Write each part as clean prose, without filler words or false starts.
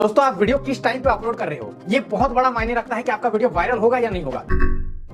दोस्तों आप वीडियो किस टाइम पे अपलोड कर रहे हो ये बहुत बड़ा मायने रखता है कि आपका वीडियो वायरल होगा या नहीं होगा।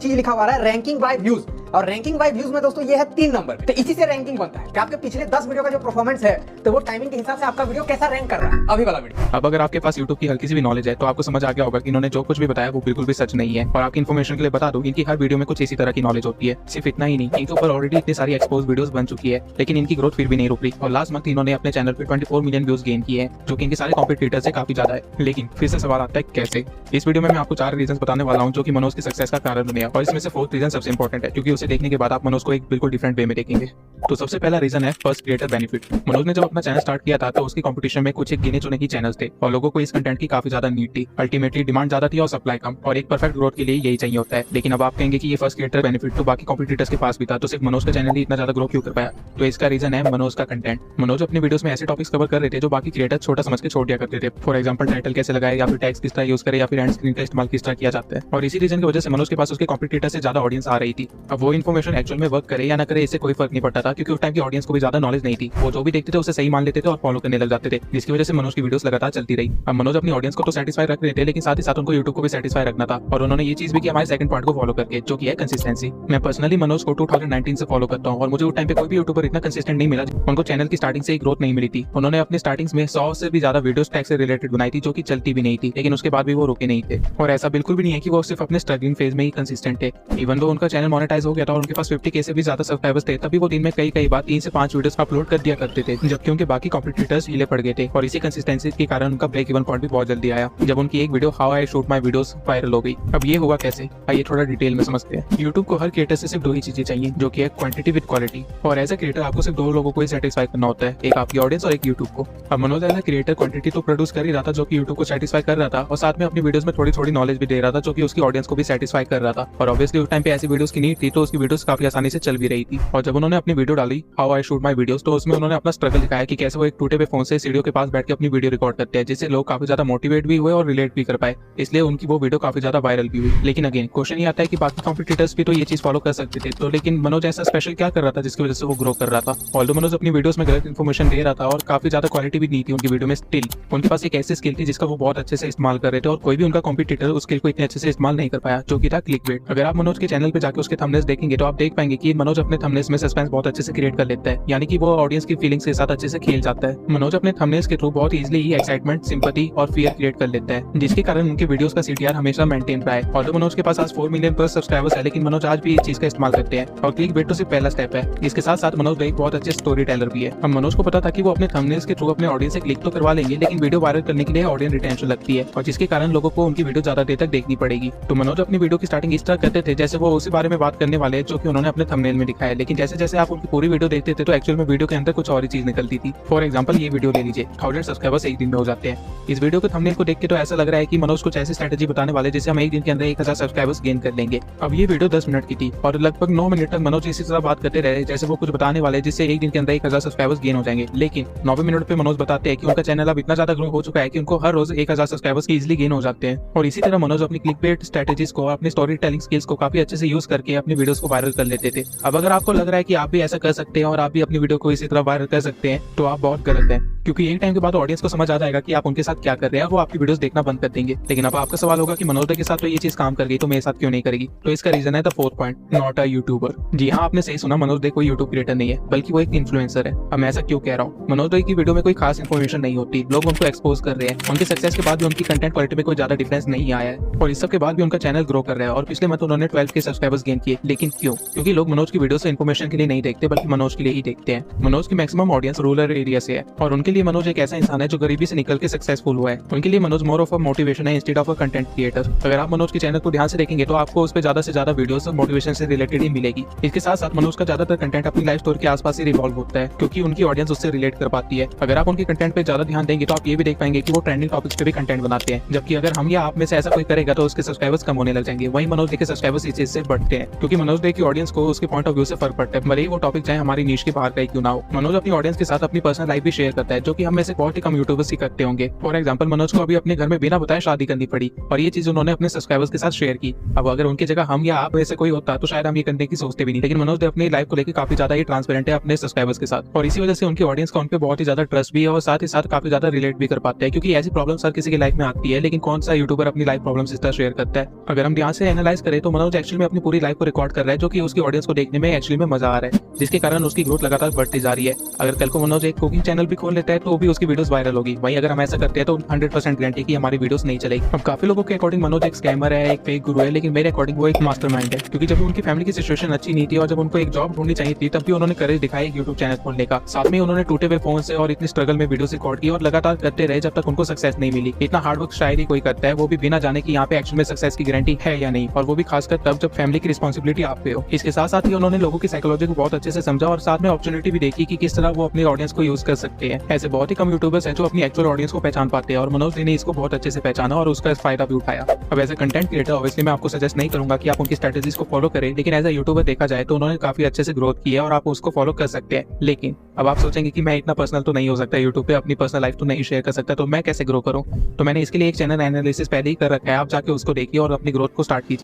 चीज लिखा हुआ है रैंकिंग बाय व्यूज, और रैंकिंग बाय व्यूज में दोस्तों ये है 3 नंबर। तो इसी से रैंकिंग बनता है कि आपके पिछले 10 वीडियो का जो परफॉर्मेंस है तो वो टाइमिंग के हिसाब से आपका वीडियो कैसा रैंक कर रहा है। अभी वाला वीडियो अब अगर आपके पास YouTube की हल्की सी भी नॉलेज है तो आपको समझ आ गया होगा कि इन्होंने जो कुछ भी बताया वो बिल्कुल भी सच नहीं है। और आपकी इन्फॉर्मेशन के लिए बता दूं, इनकी हर वीडियो में कुछ इसी तरह की नॉलेज होती है। सिर्फ इतना ही नहीं, इनके ऊपर ऑलरेडी इतनी सारी एक्सपोज वीडियोस बन चुकी है, लेकिन इनकी ग्रोथ फिर भी नहीं रुक रही। और लास्ट मंथ इन्होंने अपने चैनल पे 24 मिलियन व्यूज गेन किए हैं, जो कि इनके सारे कॉम्पिटिटर से काफी ज्यादा है। लेकिन फिर से सवाल आता है कैसे। इस वीडियो में मैं आपको 4 रीजन बताने वाला हूँ जो कि मनोज की सक्सेस का कारण बने, और इसमें से 4th रीजन सबसे इंपॉर्टेंट है, क्योंकि उसे देखने के बाद आप मनोज को एक बिल्कुल डिफरेंट वे में देखेंगे। तो सबसे पहला रीजन है फर्स्ट क्रिएटर बेनिफिट। मनोज ने जब अपना चैनल स्टार्ट किया था तो उसकी कंपटीशन में कुछ एक गिने चुने ही चैनल्स थे, और लोगों को इस कंटेंट की काफी ज्यादा नीड थी। अल्टीमेटली डिमांड ज्यादा थी और सप्लाई कम, और एक परफेक्ट ग्रोथ के लिए यही चाहिए होता है। लेकिन अब आप कहेंगे कि ये फर्स्ट क्रिएटर बेनिफिट तो बाकी कॉम्पिटिटर्स के पास भी था, तो सिर्फ मनोज का चैनल ही इतना ज्यादा ग्रो क्यों कर पाया। तो इसका रीजन है मनोज का कंटेंट। मनोज अपनी वीडियोस में ऐसे टॉपिक्स कवर कर रहे थे जो बाकी क्रिएटर छोटा समझ के छोड़ दिया करते थे। फॉर एग्जांपल टाइटल कैसे लगाए, या फिर टैग्स किस तरह यूज करे, या फिर एंड स्क्रीन का इस्तेमाल किस तरह किया जाता है। और इसी रीजन की वजह से मनोज के पास उसके कॉम्पिटिटर से ज्यादा ऑडियंस आ रही थी। अब वो इन्फॉर्मेशन एक्चुअल में वर्क करे या ना करे इससे कोई फर्क नहीं पड़ता था, क्योंकि उस टाइम की ऑडियंस को भी ज्यादा नॉलेज नहीं थी। वो जो भी देखते थे उसे सही मान लेते थे और फॉलो करने लग जाते थे, जिसकी वजह से मनोज की वीडियोस लगातार चलती रही। अब मनोज अपनी ऑडियंस को तो सेटिस्फाई रख रहे थे, लेकिन साथ ही साथ उनको यूट्यूब को भी सेटिस्फाई रखना था। और उन्होंने ये चीज भी की हमारे सेकंड पॉइंट को फॉलो करके, जो कि है कंसिस्टेंसी। मैं पर्सनली मनोज को 2019 से फॉलो करता हूँ, और मुझे उस टाइम पे कोई भी यूट्यूबर इतना कंसिस्टेंट नहीं मिला। उनको चैनल की स्टार्टिंग से ही ग्रोथ नहीं मिली थी। उन्होंने अपने स्टार्टिंग में 100 से भी ज्यादा वीडियोस टैग से रिलेटेड बनाई थी, जो कि चलती भी नहीं थी, लेकिन उसके बाद भी वो रुके नहीं थे। और ऐसा बिल्कुल भी नहीं है कि वो सिर्फ अपने स्ट्रगलिंग फेज में ही कंसिस्टेंट थे। इवन दो उनका चैनल मोनेटाइज हो गया था और उनके पास 50K से भी ज्यादा सब्सक्राइबर्स थे, तभी वो दिन में कई बार 3 से 5 वीडियोस अपलोड कर दिया करते थे, जबकि उनके बाकी कॉम्पिटिटर्स हिले पड़ गए थे। और इसी कंसिस्टेंसी के कारण उनका ब्रेक इवन पॉइंट भी बहुत जल्दी आया, जब उनकी एक video how I shoot my videos viral हो गई। अब ये हुआ कैसे, आइए थोड़ा डिटेल में समझते हैं। यूट्यूब को हर क्रिएटर से सिर्फ 2 ही चीजें चाहिए, जो कि है क्वांटिटी विद क्वालिटी। और एज अ क्रिएटर आपको सिर्फ 2 लोगों को ही सेटिस्फाई करना होता है, एक आपकी ऑडियंस और एक यूट्यूब को। अब Manoj as a creator quantity तो प्रोड्यूस कर ही रहा था, जो कि यूट्यूब को सेटिस्फाई कर रहा था, और साथ में अपनी वीडियोस में थोड़ी नॉलेज भी दे रहा था, जो कि उसकी ऑडियंस को भी सेटिस्फाई कर रहा था। और ऑब्वियसली उस टाइम पे ऐसी वीडियोस की नीड थी, तो उसकी वीडियोस काफी आसानी से चल भी रही थी। और जब उन्होंने अपनी वीडियो डाली how I shoot my videos, तो उसमें उन्होंने अपना स्ट्रगल दिखाया कि कैसे वो एक टूटे हुए फोन से सीढ़ियों के पास बैठ के अपनी वीडियो रिकॉर्ड करते हैं, जिससे लोग काफी ज्यादा मोटिवेट भी हुए और रिलेट भी कर पाए। इसलिए उनकी वो वीडियो काफी ज्यादा वायरल भी हुई। लेकिन अगेन क्वेश्चन ये आता है कि बाकी कॉम्पिटिटर्स भी तो ये चीज फॉलो कर सकते थे, तो लेकिन मनोज ऐसा स्पेशल क्या कर रहा था जिसकी वजह से वो ग्रो कर रहा था। ऑल्दो मनोज अपनी वीडियोस में गलत इन्फॉर्मेशन दे रहा था और काफी ज्यादा क्वालिटी भी नहीं थी उनकी वीडियो में, स्टिल उनके पास एक ऐसी स्किल थी जिसका वो बहुत अच्छे से इस्तेमाल कर रहे थे, और कोई भी उनका कॉम्पिटिटर उस स्किल को इतने अच्छे से इस्तेमाल नहीं कर पाया, जो कि था क्लिकबेट। अगर आप मनोज के चैनल पे जाकर उसके थंबनेल्स देखेंगे तो आप देख पाएंगे कि मनोज अपने थंबनेल्स में सस्पेंस बहुत अच्छे से क्रिएट कर लेता है, यानी कि वो ऑडियंस की फीलिंग्स के साथ अच्छे से खेल जाता है। मनोज अपने थंबनेल्स के थ्रू बहुत इजीली ही एक्साइटमेंट, सिंपैथी और फियर क्रिएट कर लेता है, जिसके कारण उनके वीडियोस का CTR हमेशा मेंटेन रहा है। और मनोज के पास आज 4 मिलियन प्लस सब्सक्राइबर्स है, लेकिन मनोज आज भी इस चीज का इस्तेमाल करते हैं। और क्लिकबेट तो सिर्फ पहला स्टेप है, इसके साथ साथ मनोज एक बहुत अच्छे स्टोरी टेलर भी है। अब मनोज को पता था कि वो अपने थंबनेल्स के थ्रू अपने ऑडियंस से क्लिक तो करवा लेंगे, लेकिन वीडियो वायरल करने के लिए ऑडियंस रिटेंशन लगती है, और जिसके कारण लोगों को उनकी वीडियो ज्यादा देर तक देखनी पड़ेगी। तो मनोज अपनी वीडियो की स्टार्टिंग इस तरह करते थे जैसे वो उसी बारे में बात करने वाले हैं जो कि उन्होंने अपने थंबनेल में दिखाया, लेकिन जैसे जैसे आप उनकी पूरी वीडियो देखते थे तो एक्चुअल में वीडियो के अंदर कुछ और ही चीज निकलती थी। फॉर एग्जाम्पल ये वीडियो ले लीजिए, 1000 सब्सक्राइबर्स एक दिन में हो जाते हैं। इस वीडियो के थंबनेल को देख के तो ऐसा लग रहा है कि मनोज कुछ ऐसी स्ट्रेटेजी बताने वाले जिससे हम एक दिन के अंदर 1000 सब्सक्राइबर्स गेन कर लेंगे। अब ये वीडियो 10 मिनट की थी, और लगभग 9 मिनट तक मनोज इसी तरह बात करते रहे जैसे वो कुछ बताने वाले जिससे एक दिन के अंदर 1000 सब्सक्राइबर्स गेन हो जाएंगे। लेकिन 9वें मिनट पे मनोज बताते हैं कि उनका चैनल अब इतना ज्यादा ग्रो हो चुका है कि उनको हर रोज 1000 सब्सक्राइबर्स इजीली गेन हो जाते हैं। और इसी तरह मनोज अपनी क्लिकबेट स्ट्रेटेजीज को, अपनी स्टोरी टेलिंग स्किल्स को काफी अच्छे से यूज करके अपनी वीडियोस को वायरल कर लेते थे। अब अगर आपको लग रहा है कि आप भी ऐसा कर सकते हैं और आप भी अपनी वीडियो को इसी तरह वायरल कर सकते हैं, तो आप बहुत गलत हैं, क्योंकि एक टाइम के बाद ऑडियंस को समझ आ जाएगा कि आप उनके साथ क्या कर रहे हैं, वो आपकी वीडियोस देखना बंद कर देंगे। लेकिन अब आपका सवाल होगा कि मनोज के साथ तो ये चीज काम कर गई, तो मेरे साथ क्यों नहीं करेगी। तो इसका रीजन है the 4th point, not a YouTuber. जी हाँ, आपने सही सुना, मनोज कोई यूट्यूब क्रिएटर नहीं है, बल्कि वो एक इन्फ्लुएंसर है। अब मैं ऐसा क्यों कह रहा हूँ, मनोज की वीडियो में कोई खास इन्फॉर्मेशन नहीं होती, लोग उनको एक्सपोज कर रहे हैं। उनके सक्सेस के बाद भी उनकी कंटेंट क्वालिटी में कोई ज्यादा डिफरेंस नहीं आया है, और इस सब के बाद भी उनका चैनल ग्रो कर रहा है। और पिछले मंथ उन्होंने 12K सब्सक्राइबर्स गेन किए। लेकिन क्यों? क्योंकि लोग मनोज की वीडियो से इन्फॉर्मेशन के लिए नहीं देखते, बल्कि मनोज के लिए ही देखते हैं। मनोज की मैक्सिमम ऑडियंस रूरल एरिया से है, और उनके लिए मनोज एक ऐसा इंसान है जो गरीबी से निकल के सक्सेसफुल हुआ है। उनके लिए Manoj more of a motivation है instead of a content creator. अगर आप मनोज के चैनल को ध्यान से देखेंगे तो आपको उस पर ज्यादा से ज्यादा वीडियोस मोटिवेशन से रिलेटेड ही मिलेगी। इसके साथ साथ मनोज का ज्यादातर कंटेंट अपनी लाइफ स्टोरी के आसपास ही रिवॉल्व होता है, क्योंकि उनकी ऑडियंस उससे रिलेट कर पाती है। अगर आप उनके कंटेंट पे ज्यादा ध्यान देंगे तो आप ये भी देख पाएंगे कि वो ट्रेंडिंग टॉपिक्स पे भी कंटेंट बनाते हैं, जबकि अगर हम या आप में से ऐसा कोई करेगा तो उसके सब्सक्राइबर्स कम होने लग जाएंगे। वहीं मनोज के सब्सक्राइबर्स इस चीज से बढ़ते हैं, क्योंकि मनोज की ऑडियंस को उसके पॉइंट ऑफ व्यू से फर्क पड़ता है, भले ही वो टॉपिक चाहे हमारी नीश के बाहर का ही क्यों ना हो। मनोज अपनी ऑडियंस के साथ अपनी पर्सनल लाइफ भी शेयर करता है, जो कि हम में से बहुत ही कम यूट्यूबर्स ही करते होंगे। फॉर एग्जांपल मनोज को अभी अपने घर में बिना बताए शादी करनी पड़ी और ये चीज उन्होंने अपने सब्सक्राइबर्स के साथ शेयर की। अब अगर उनकी जगह हम या आप में से कोई होता तो शायद हम ये करने की सोचते भी नहीं, लेकिन मनोज ने अपनी लाइफ को लेकर काफी ज्यादा ही ट्रांसपेरेंट है अपने सब्सक्राइबर्स के साथ, और इसी वजह से उनकी ऑडियंस का उन पे बहुत ही ज्यादा ट्रस्ट भी है और साथ ही साथ काफी ज्यादा रिलेट भी कर पाते हैं, क्योंकि ऐसी प्रॉब्लम हर किसी की लाइफ में आती है, लेकिन कौन सा यूट्यूबर अपनी लाइफ प्रॉब्लम्स इस तरह शेयर करता है। अगर हम ध्यान से एनालाइज करें तो मनोज एक्चुअली में अपनी पूरी लाइफ को रिकॉर्ड कर रहा है, जो कि उसकी ऑडियंस को देखने में एक्चुअली में मजा आ रहा है, जिसके कारण उसकी ग्रोथ लगातार बढ़ती जा रही है। अगर कल को मनोज एक कुकिंग चैनल भी खोल लेता है तो भी उसकी वीडियोस वायरल होगी। वहीं अगर हम ऐसा करते हैं तो 100% गारंटी कि हमारी वीडियोस नहीं चलेगी। अब काफी लोगों के अकॉर्डिंग मनोज एक स्कैमर है, एक फेक गुरु है, लेकिन मेरे अकॉर्डिंग वो एक मास्टरमाइंड है, क्योंकि जब उनकी फैमिली की सिचुएशन अच्छी नहीं थी और जब उनको एक जॉब ढूंढनी चाहिए थी तब भी उन्होंने करेज दिखाया यूट्यूब चैनल खोलने का। साथ में उन्होंने टूटे हुए फोन से और इतनी स्ट्रगल में वीडियोस रिकॉर्ड की और लगातार करते रहे जब तक उनको सक्सेस नहीं मिली। इतना हार्ड वर्क शायद ही कोई करता है, वो भी बिना जाने कि यहाँ पे एक्चुअल में सक्सेस की गारंटी है या नहीं, और वो भी खासकर तब जब फैमिली की रिस्पॉन्सिबिलिटी आप पे हो। इसके साथ साथ ही उन्होंने लोगों की साइकोलॉजी को बहुत अच्छे से समझा और साथ में अपॉर्चुनिटी भी देखी कि किस तरह वो अपनी ऑडियंस को यूज कर सकते हैं। ऐसे बहुत ही कम यूट्यूबर्स हैं जो अपनी एक्चुअल ऑडियंस को पहचान पाते हैं, और मनोज ने इसको बहुत अच्छे से पहचाना और उसका फायदा भी उठाया। अब as a content creator obviously मैं आपको सजेस्ट नहीं करूंगा कि आप उनकी स्ट्रेटेजीज को फॉलो करें, लेकिन एज ए यूट्यूबर देखा जाए तो उन्होंने काफी अच्छे से ग्रोथ की है और आप उसको फॉलो कर सकते हैं। लेकिन अब आप सोचेंगे कि मैं इतना पर्सनल तो नहीं हो सकता यूट्यूब पे, अपनी पर्सनल लाइफ तो नहीं शेयर कर सकता, तो मैं कैसे ग्रो करूं? तो मैंने इसके लिए एक चैनल एनालिसिस पहले ही कर रखा है, आप जाके उसको देखिए और अपनी ग्रोथ को स्टार्ट कीजिए।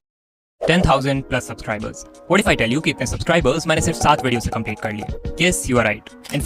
10,000 plus subscribers. What if I tell you कि इतने सब्सक्राइबर्स मैंने सिर्फ 7 वीडियो से कंप्लीट कर लिए? Yes, you are right.